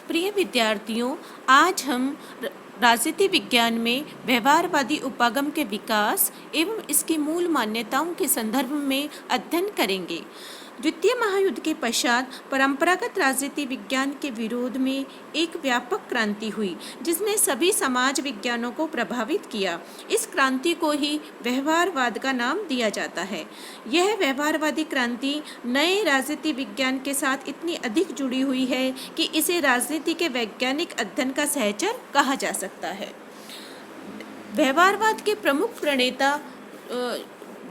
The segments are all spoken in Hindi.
प्रिय विद्यार्थियों, आज हम राजनीति विज्ञान में व्यवहारवादी उपागम के विकास एवं इसकी मूल मान्यताओं के संदर्भ में अध्ययन करेंगे। द्वितीय महायुद्ध के पश्चात परंपरागत राजनीति विज्ञान के विरोध में एक व्यापक क्रांति हुई, जिसने सभी समाज विज्ञानों को प्रभावित किया। इस क्रांति को ही व्यवहारवाद का नाम दिया जाता है। यह व्यवहारवादी क्रांति नए राजनीति विज्ञान के साथ इतनी अधिक जुड़ी हुई है कि इसे राजनीति के वैज्ञानिक अध्ययन का सहचर कहा जा सकता है। व्यवहारवाद के प्रमुख प्रणेता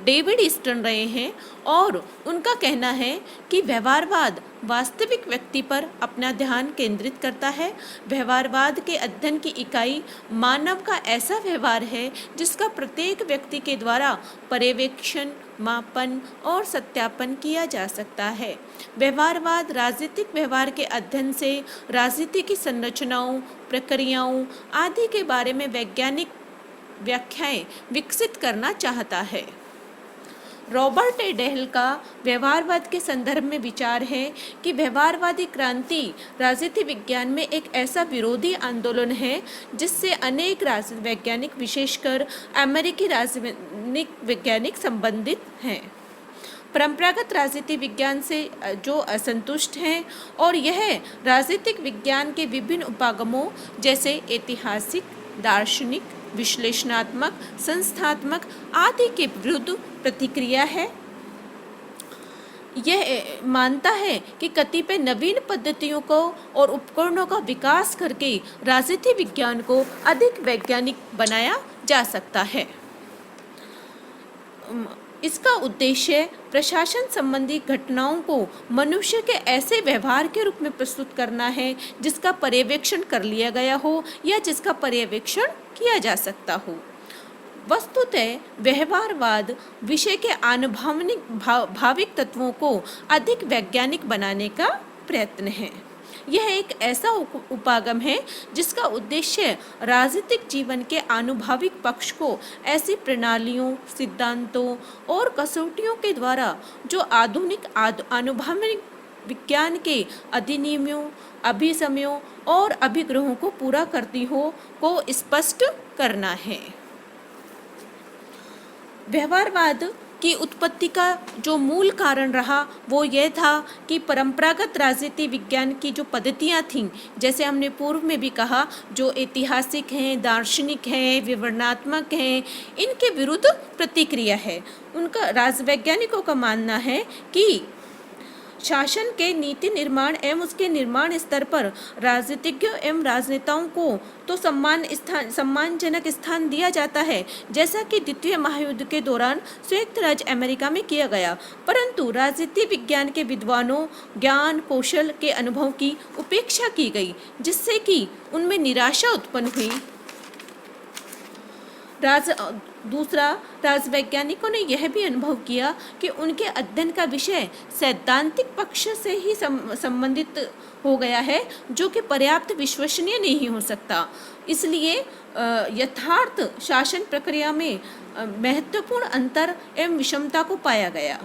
डेविड ईस्टन रहे हैं और उनका कहना है कि व्यवहारवाद वास्तविक व्यक्ति पर अपना ध्यान केंद्रित करता है। व्यवहारवाद के अध्ययन की इकाई मानव का ऐसा व्यवहार है जिसका प्रत्येक व्यक्ति के द्वारा पर्यवेक्षण, मापन और सत्यापन किया जा सकता है। व्यवहारवाद राजनीतिक व्यवहार के अध्ययन से राजनीति की संरचनाओं, प्रक्रियाओं आदि के बारे में वैज्ञानिक व्याख्याएं विकसित करना चाहता है। रॉबर्ट ए डेल का व्यवहारवाद के संदर्भ में विचार है कि व्यवहारवादी क्रांति राजनीति विज्ञान में एक ऐसा विरोधी आंदोलन है जिससे अनेक राजनीति वैज्ञानिक, विशेषकर अमेरिकी राजनीतिक वैज्ञानिक संबंधित हैं। परंपरागत राजनीति विज्ञान से जो असंतुष्ट हैं और यह राजनीतिक विज्ञान के विभिन्न उपागमों जैसे ऐतिहासिक, दार्शनिक, विश्लेषणात्मक, संस्थात्मक आदि के विरुद्ध प्रतिक्रिया है। यह मानता है कि कतिपय नवीन पद्धतियों को और उपकरणों का विकास करके राजनीति विज्ञान को अधिक वैज्ञानिक बनाया जा सकता है। इसका उद्देश्य प्रशासन संबंधी घटनाओं को मनुष्य के ऐसे व्यवहार के रूप में प्रस्तुत करना है जिसका पर्यवेक्षण कर लिया गया हो या जिसका पर्यवेक्षण किया जा सकता हो। वस्तुतः व्यवहारवाद विषय के आनुभवनिक भाविक तत्वों को अधिक वैज्ञानिक बनाने का प्रयत्न है। यह एक ऐसा उपागम है जिसका उद्देश्य राजनीतिक जीवन के आनुभाविक पक्ष को ऐसी प्रणालियों, सिद्धांतों और कसौटियों के द्वारा जो आधुनिक आनुभाविक विज्ञान के अधिनियमों, अभिसमयों और अभिग्रहों को पूरा करती हो को स्पष्ट करना है। व्यवहारवाद की उत्पत्ति का जो मूल कारण रहा वो ये था कि परंपरागत राजनीति विज्ञान की जो पद्धतियाँ थीं, जैसे हमने पूर्व में भी कहा, जो ऐतिहासिक हैं, दार्शनिक हैं, विवरणात्मक हैं, इनके विरुद्ध प्रतिक्रिया है। उनका राजवैज्ञानिकों का मानना है कि शासन के नीति निर्माण एवं उसके निर्माण स्तर पर राजनीतिज्ञों एवं राजनेताओं को तो सम्मानजनक स्थान दिया जाता है, जैसा कि द्वितीय महायुद्ध के दौरान संयुक्त राज्य अमेरिका में किया गया, परंतु राजनीति विज्ञान के विद्वानों, ज्ञान कौशल के अनुभव की उपेक्षा की गई, जिससे कि उनमें निराशा उत्पन्न हुई। दूसरा, राजवैज्ञानिकों ने यह भी अनुभव किया कि उनके अध्ययन का विषय सैद्धांतिक पक्ष से ही संबंधित हो गया है, जो कि पर्याप्त विश्वसनीय नहीं हो सकता। इसलिए यथार्थ शासन प्रक्रिया में महत्वपूर्ण अंतर एवं विषमता को पाया गया।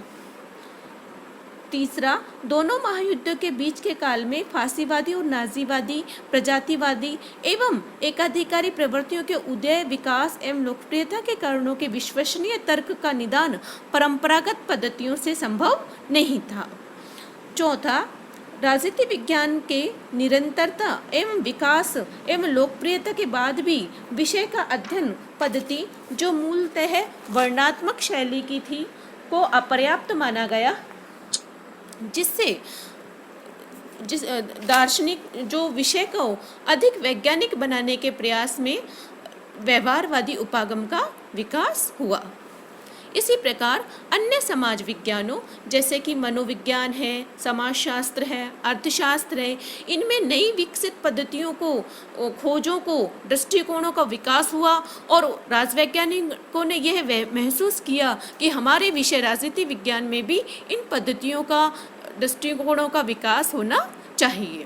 तीसरा, दोनों महायुद्धों के बीच के काल में फासीवादी और नाजीवादी, प्रजातिवादी एवं एकाधिकारी प्रवृत्तियों के उदय, विकास एवं लोकप्रियता के कारणों के विश्वसनीय तर्क का निदान परंपरागत पद्धतियों से संभव नहीं था। चौथा, राजनीति विज्ञान के निरंतरता एवं विकास एवं लोकप्रियता के बाद भी विषय का अध्ययन पद्धति जो मूलतः वर्णनात्मक शैली की थी को अपर्याप्त माना गया, जिस दार्शनिक जो विषय को अधिक वैज्ञानिक बनाने के प्रयास में व्यवहारवादी उपागम का विकास हुआ। इसी प्रकार अन्य समाज विज्ञानों जैसे कि मनोविज्ञान है, समाजशास्त्र है, अर्थशास्त्र है, इनमें नई विकसित पद्धतियों को, खोजों को, दृष्टिकोणों का विकास हुआ और राजवैज्ञानिकों ने यह महसूस किया कि हमारे विषय राजनीति विज्ञान में भी इन पद्धतियों का, दृष्टिकोणों का विकास होना चाहिए।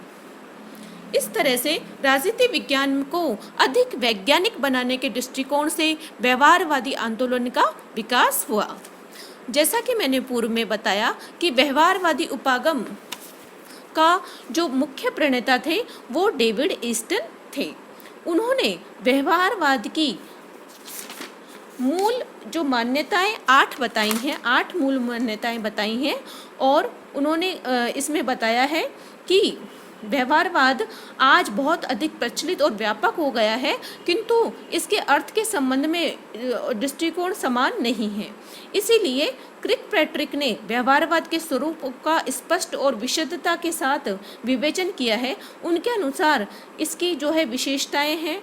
इस तरह से राजनीति विज्ञान को अधिक वैज्ञानिक बनाने के दृष्टिकोण से व्यवहारवादी आंदोलन का विकास हुआ। जैसा कि मैंने पूर्व में बताया कि व्यवहारवादी उपागम का जो मुख्य प्रणेता थे वो डेविड ईस्टन थे। उन्होंने व्यवहारवाद की मूल जो मान्यताएं 8 बताई हैं, 8 मूल मान्यताएं बताई हैं और उन्होंने इसमें बताया है कि व्यवहारवाद आज बहुत अधिक प्रचलित और व्यापक हो गया है, किंतु इसके अर्थ के संबंध में दृष्टिकोण समान नहीं है। इसीलिए क्रिकपैट्रिक ने व्यवहारवाद के स्वरूप का स्पष्ट और विशुद्धता के साथ विवेचन किया है। उनके अनुसार इसकी जो है विशेषताएं हैं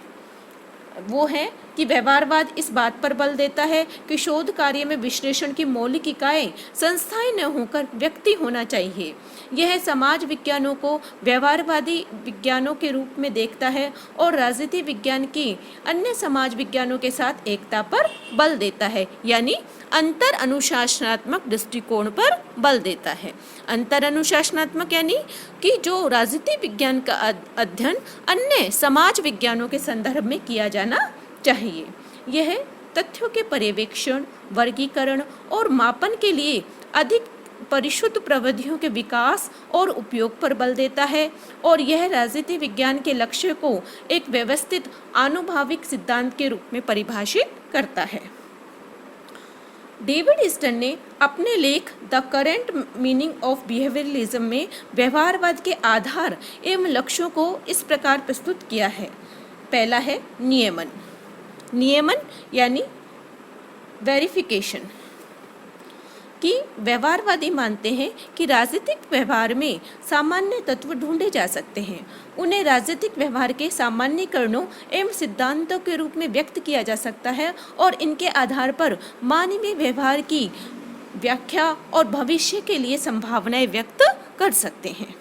वो है कि व्यवहारवाद इस बात पर बल देता है कि शोध कार्य में विश्लेषण की मौलिक इकाई संस्थाएं न होकर व्यक्ति होना चाहिए। यह समाज विज्ञानों को व्यवहारवादी विज्ञानों के रूप में देखता है और राजनीति विज्ञान की अन्य समाज विज्ञानों के साथ एकता पर बल देता है, यानी अंतर अनुशासनात्मक दृष्टिकोण पर बल देता है। अंतर अनुशासनात्मक यानी कि जो राजनीति विज्ञान का अध्ययन अन्य समाज विज्ञानों के संदर्भ में किया जाना चाहिए। यह तथ्यों के पर्यवेक्षण, वर्गीकरण और मापन के लिए अधिक परिशुद्ध प्रविधियों के विकास और उपयोग पर बल देता है और यह राजनीति विज्ञान के लक्ष्य को एक व्यवस्थित आनुभाविक सिद्धांत के रूप में परिभाषित करता है। डेविड ईस्टन ने अपने लेख the current meaning of behaviourism में व्यवहारवाद के आधार एवं लक्ष्यों को इस प्रकार प्रस्तुत किया है। पहला है नियमन। नियमन यानी वेरिफिकेशन कि व्यवहारवादी मानते हैं कि राजनीतिक व्यवहार में सामान्य तत्व ढूंढे जा सकते हैं। उन्हें राजनीतिक व्यवहार के सामान्यीकरणों एवं सिद्धांतों के रूप में व्यक्त किया जा सकता है और इनके आधार पर मानवीय व्यवहार की व्याख्या और भविष्य के लिए संभावनाएं व्यक्त कर सकते हैं।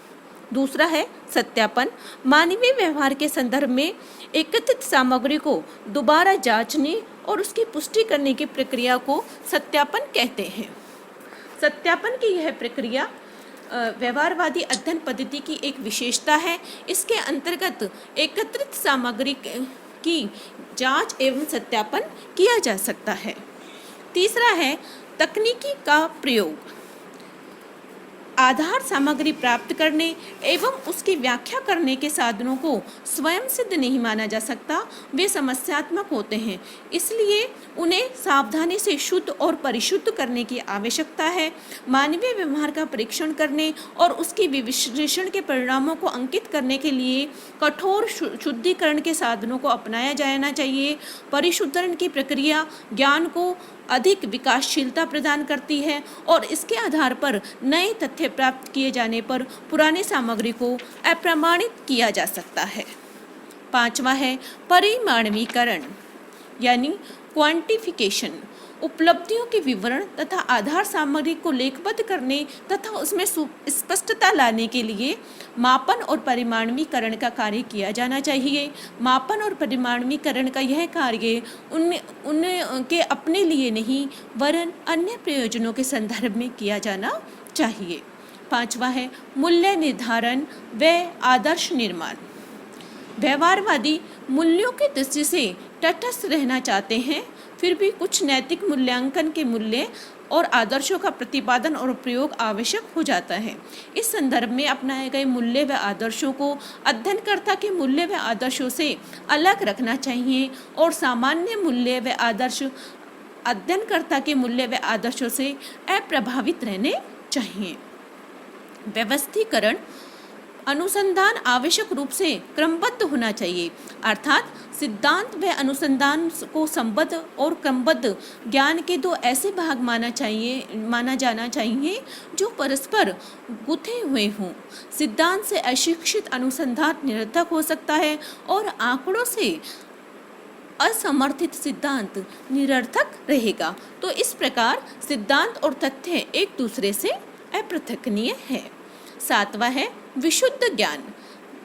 दूसरा है सत्यापन। मानवीय व्यवहार के संदर्भ में एकत्रित सामग्री को दोबारा जांचने और उसकी पुष्टि करने की प्रक्रिया को सत्यापन कहते हैं। सत्यापन की यह प्रक्रिया व्यवहारवादी अध्ययन पद्धति की एक विशेषता है। इसके अंतर्गत एकत्रित सामग्री की जांच एवं सत्यापन किया जा सकता है। तीसरा है तकनीकी का प्रयोग। आधार सामग्री प्राप्त करने एवं उसकी व्याख्या करने के साधनों को स्वयं सिद्ध नहीं माना जा सकता, वे समस्यात्मक होते हैं। इसलिए उन्हें सावधानी से शुद्ध और परिशुद्ध करने की आवश्यकता है। मानवीय व्यवहार का परीक्षण करने और उसके विश्लेषण के परिणामों को अंकित करने के लिए कठोर शुद्धिकरण के साधनों को अपनाया जाना चाहिए। परिशुद्धीकरण की प्रक्रिया ज्ञान को अधिक विकासशीलता प्रदान करती है और इसके आधार पर नए तथ्य प्राप्त किए जाने पर पुरानी सामग्री को अप्रमाणित किया जा सकता है। पांचवा है परिमाणवीकरण यानी क्वांटिफिकेशन। उपलब्धियों के विवरण तथा आधार सामग्री को लेखबद्ध करने तथा उसमें स्पष्टता लाने के लिए मापन और परिमाणवीकरण का कार्य किया जाना चाहिए। मापन और परिमाणवीकरण का यह कार्य उनके अपने लिए नहीं वरन अन्य प्रयोजनों के संदर्भ में किया जाना चाहिए। पांचवा है मूल्य निर्धारण व आदर्श निर्माण। व्यवहारवादी मूल्यों की दृष्टि से तटस्थ रहना चाहते हैं, फिर भी कुछ नैतिक मूल्यांकन के मूल्य और आदर्शों का प्रतिपादन और प्रयोग आवश्यक हो जाता है। इस संदर्भ में अपनाए गए मूल्य व आदर्शों को अध्ययनकर्ता के मूल्य व आदर्शों से अलग रखना चाहिए और सामान्य मूल्य व आदर्श अध्ययनकर्ता के मूल्य व आदर्शों से अप्रभावित रहने चाहिए। व्यवस्थीकरण अनुसंधान आवश्यक रूप से क्रमबद्ध होना चाहिए, अर्थात सिद्धांत व अनुसंधान को संबद्ध और क्रमबद्ध ज्ञान के दो ऐसे भाग माना जाना चाहिए जो परस्पर गुथे हुए हों। सिद्धांत से अशिक्षित अनुसंधान निरर्थक हो सकता है और आंकड़ों से असमर्थित सिद्धांत निरर्थक रहेगा। तो इस प्रकार सिद्धांत और तथ्य एक दूसरे से अपृथकनीय है। सातवां है विशुद्ध ज्ञान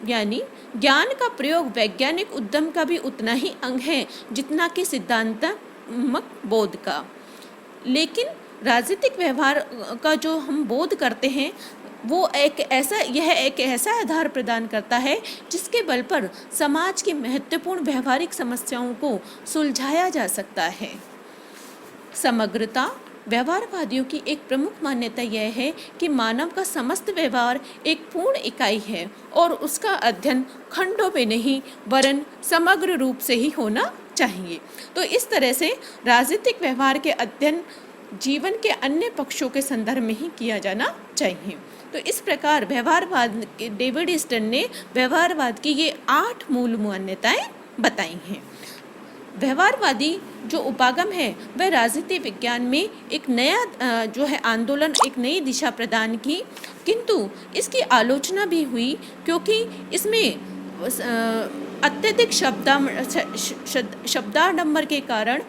यानी ज्ञान का प्रयोग वैज्ञानिक उद्यम का भी उतना ही अंग है जितना कि सिद्धांतात्मक बोध का। लेकिन राजनीतिक व्यवहार का जो हम बोध करते हैं वो यह एक ऐसा आधार प्रदान करता है जिसके बल पर समाज की महत्वपूर्ण व्यवहारिक समस्याओं को सुलझाया जा सकता है। समग्रता व्यवहारवादियों की एक प्रमुख मान्यता यह है कि मानव का समस्त व्यवहार एक पूर्ण इकाई है और उसका अध्ययन खंडों में नहीं वरन समग्र रूप से ही होना चाहिए। तो इस तरह से राजनीतिक व्यवहार के अध्ययन जीवन के अन्य पक्षों के संदर्भ में ही किया जाना चाहिए। तो इस प्रकार व्यवहारवाद डेविड ईस्टन ने व्यवहारवाद की ये 8 मूल मान्यताएं बताई हैं। व्यवहारवादी जो उपागम है वह राजनीति विज्ञान में एक नया जो है आंदोलन, एक नई दिशा प्रदान की, किंतु इसकी आलोचना भी हुई क्योंकि इसमें अत्यधिक शब्दाडंबर के कारण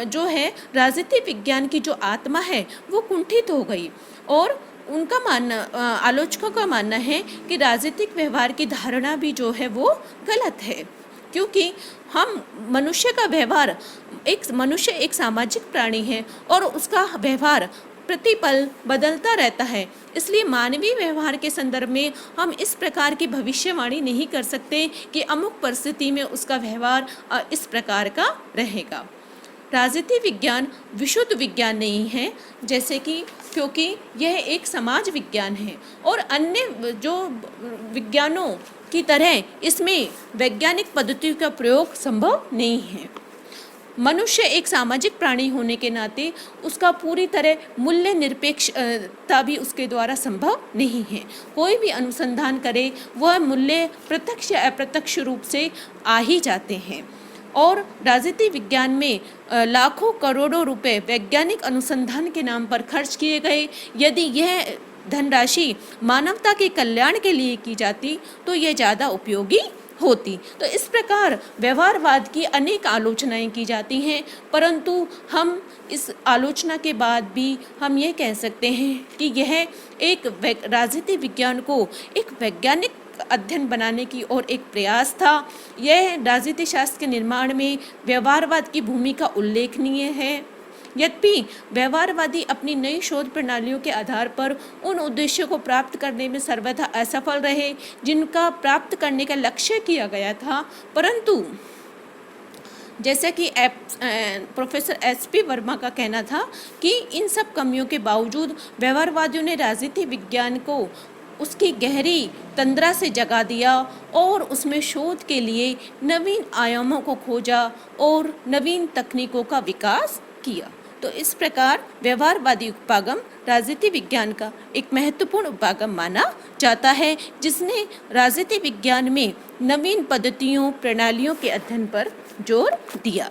जो है राजनीति विज्ञान की जो आत्मा है वो कुंठित हो गई और उनका मानना, आलोचकों का मानना है कि राजनीतिक व्यवहार की धारणा भी जो है वो गलत है, क्योंकि मनुष्य एक सामाजिक प्राणी है और उसका व्यवहार प्रतिपल बदलता रहता है। इसलिए मानवीय व्यवहार के संदर्भ में हम इस प्रकार की भविष्यवाणी नहीं कर सकते कि अमुक परिस्थिति में उसका व्यवहार इस प्रकार का रहेगा। राजनीति विज्ञान विशुद्ध विज्ञान नहीं है, जैसे कि क्योंकि यह एक समाज विज्ञान है और अन्य जो विज्ञानों की तरह इसमें वैज्ञानिक पद्धतियों का प्रयोग संभव नहीं है। मनुष्य एक सामाजिक प्राणी होने के नाते उसका पूरी तरह मूल्य निरपेक्षता भी उसके द्वारा संभव नहीं है। कोई भी अनुसंधान करे वह मूल्य प्रत्यक्ष या अप्रत्यक्ष रूप से आ ही जाते हैं और राजनीति विज्ञान में लाखों करोड़ों रुपए वैज्ञानिक अनुसंधान के नाम पर खर्च किए गए। यदि यह धनराशि मानवता के कल्याण के लिए की जाती तो यह ज़्यादा उपयोगी होती। तो इस प्रकार व्यवहारवाद की अनेक आलोचनाएं की जाती हैं, परंतु हम इस आलोचना के बाद भी हम ये कह सकते हैं कि यह एक राजनीति विज्ञान को एक वैज्ञानिक अध्ययन बनाने की ओर एक प्रयास था। यह राजनीति शास्त्र के निर्माण में व्यवहारवाद की भूमिका उल्लेखनीय है। यद्यपि व्यवहारवादी अपनी नई शोध प्रणालियों के आधार पर उन उद्देश्यों को प्राप्त करने में सर्वथा असफल रहे जिनका प्राप्त करने का लक्ष्य किया गया था, परंतु जैसा कि प्रोफेसर SP वर्मा का कहना था कि इन सब कमियों के बावजूद व्यवहारवादियों ने राजनीति विज्ञान को उसकी गहरी तंद्रा से जगा दिया और उसमें शोध के लिए नवीन आयामों को खोजा और नवीन तकनीकों का विकास किया। तो इस प्रकार व्यवहारवादी उपागम राजनीति विज्ञान का एक महत्वपूर्ण उपागम माना जाता है, जिसने राजनीति विज्ञान में नवीन पद्धतियों प्रणालियों के अध्ययन पर जोर दिया।